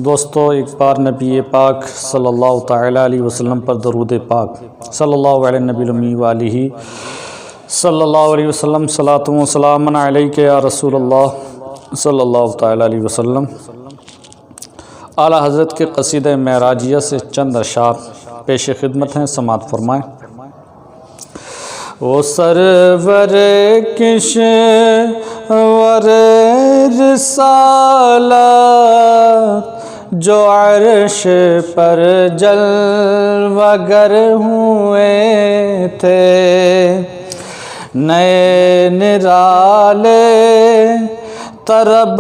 دوستو، ایک بار نبی پاک صلی اللہ تعالیٰ علیہ وسلم پر درود پاک صلی اللہ علیہ نبی الامی وآلہ صلی اللہ علیہ وسلم صلاۃ و سلام علیک یا رسول اللہ صلی اللہ تعالیٰ علیہ وسلم۔ اعلیٰ حضرت کے قصیدہ معراجیہ سے چند اشعار پیش خدمت ہیں، سماعت فرمائیں۔ وہ سرور کشور رسالت جو عرش پر جلوہ گر ہوئے تھے، نئے نرالے طرب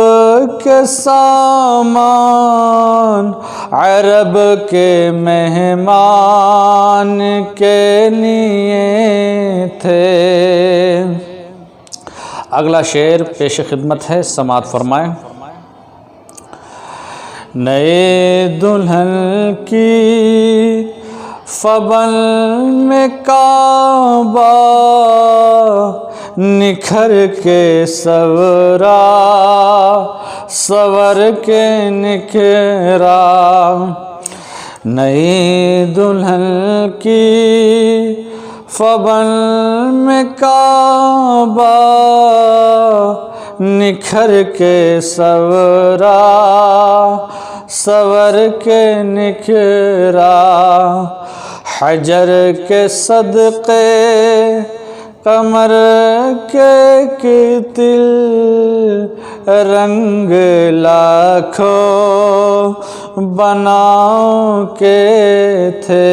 کے سامان عرب کے مہمان کے لیے تھے۔ اگلا شعر پیش خدمت ہے، سماعت فرمائیں۔ نئے دلہن کی فبن میں کعبہ نکھر کے سورا سور کے نکھرا، نئی دلہن کی فبن میں کعبہ نکھر کے سورا سور کے نکھرا، حجر کے صدقے قمر کے تل رنگ لاکھوں بناؤ کے تھے،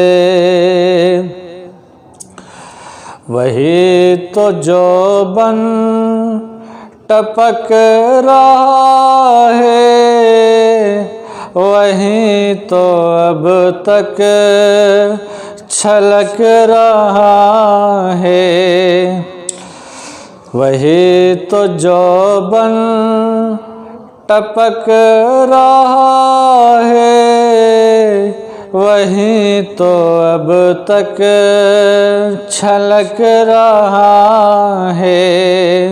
وہی تو جو بن ٹپک رہا ہے، وہی تو اب تک چھلک رہا ہے، وہی تو جو بن ٹپک رہا ہے، وہی تو اب تک چھلک رہا ہے۔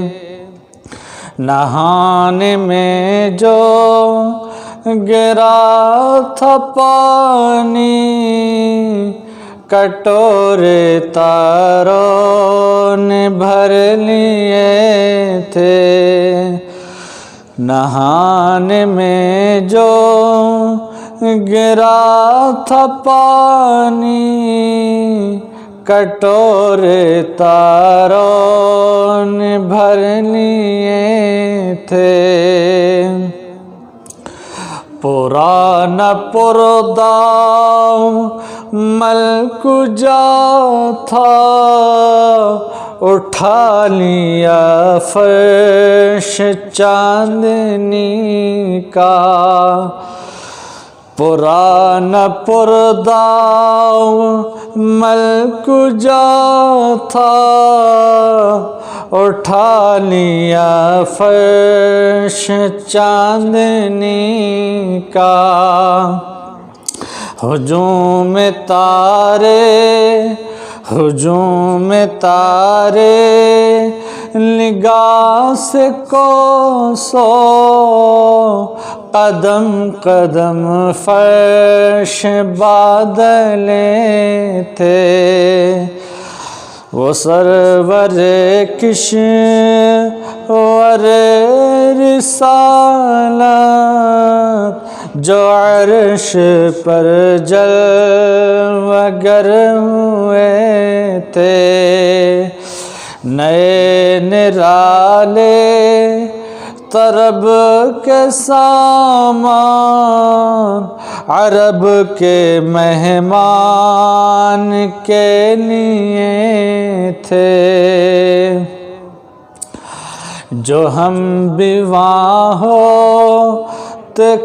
نہانے میں جو گرا تھا پانی، کٹورے تاروں نے بھر لیے تھے، نہانے میں جو گرا تھا پانی، کٹورے تاروں نے بھر لیے تھے، پرانا پردہ ملک جا تھا، اٹھا لیا فرش چاندنی کا، پرانا پردہ ملک جا تھا، اٹھا لیا فرش چاندنی کا، ہجوم تارے ہجوم تارے نگاہ سے کوسو قدم قدم فرش بادلے تھے، وہ سرور کشور رسالت جو عرش پر جلوہ گر ہوئے تھے، نئے نرالے طرب کے سامان عرب کے مہمان کے لیے تھے، جو ہم بھی وہاں ہو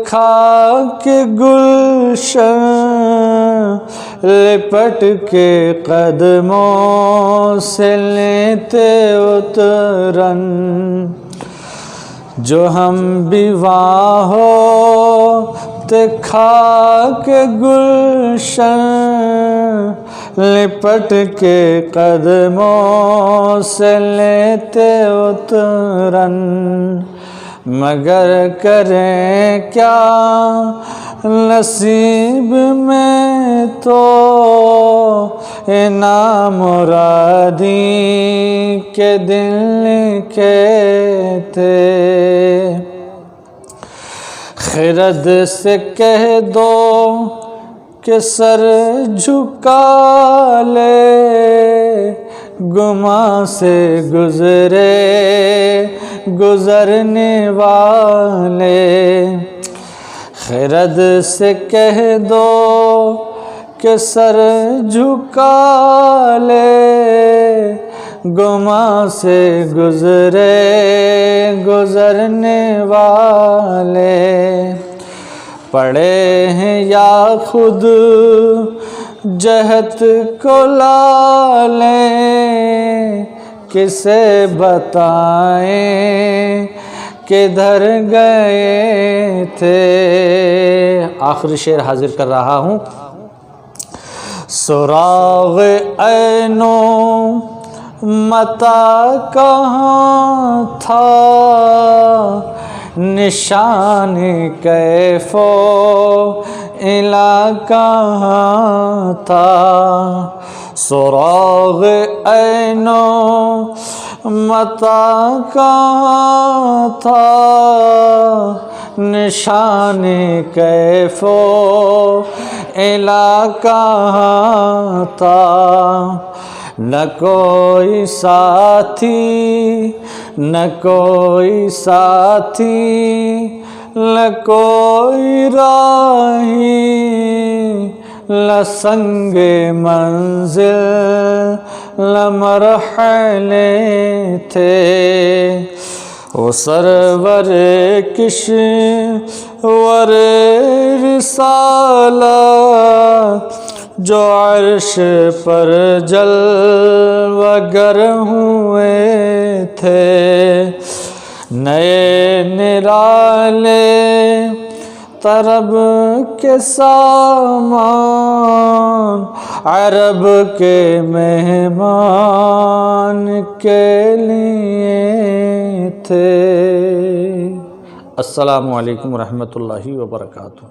خاک گلشن لپٹ کے قدموں سے لیتے اترن، جو ہم بھی وہاں ہو خاک گلشن لپٹ کے قدموں سے لیتے اترن، مگر کریں کیا نصیب میں تو نامرادی کے دل لکھے تھے، خرد سے کہہ دو کہ سر جھکا لے، گماں سے گزرے گزرنے والے، خرد سے کہہ دو کہ سر جھکا لے، گماں سے گزرے گزرنے والے، پڑے ہیں یا خود جہت کو لالیں، کسے بتائیں کدھر گئے تھے۔ آخری شعر حاضر کر رہا ہوں۔ سراغ عین و متا کہاں تھا، نشان کیف و الا کہاں تھا، سراغ عین و متا کہاں تھا، نشان کیف و الا کہاں تھا، نہ کوئی ساتھی نہ کوئی ساتھی، نہ کوئی راہی، نہ سنگ منزل نہ مرحلے تھے، وہ سرور کشور رسالت جو عرش پر جلوہ گر ہوئے تھے، نئے نرالے طرب کے سامان، عرب کے مہمان کے لیے تھے۔ السلام علیکم ورحمۃ اللہ وبرکاتہ۔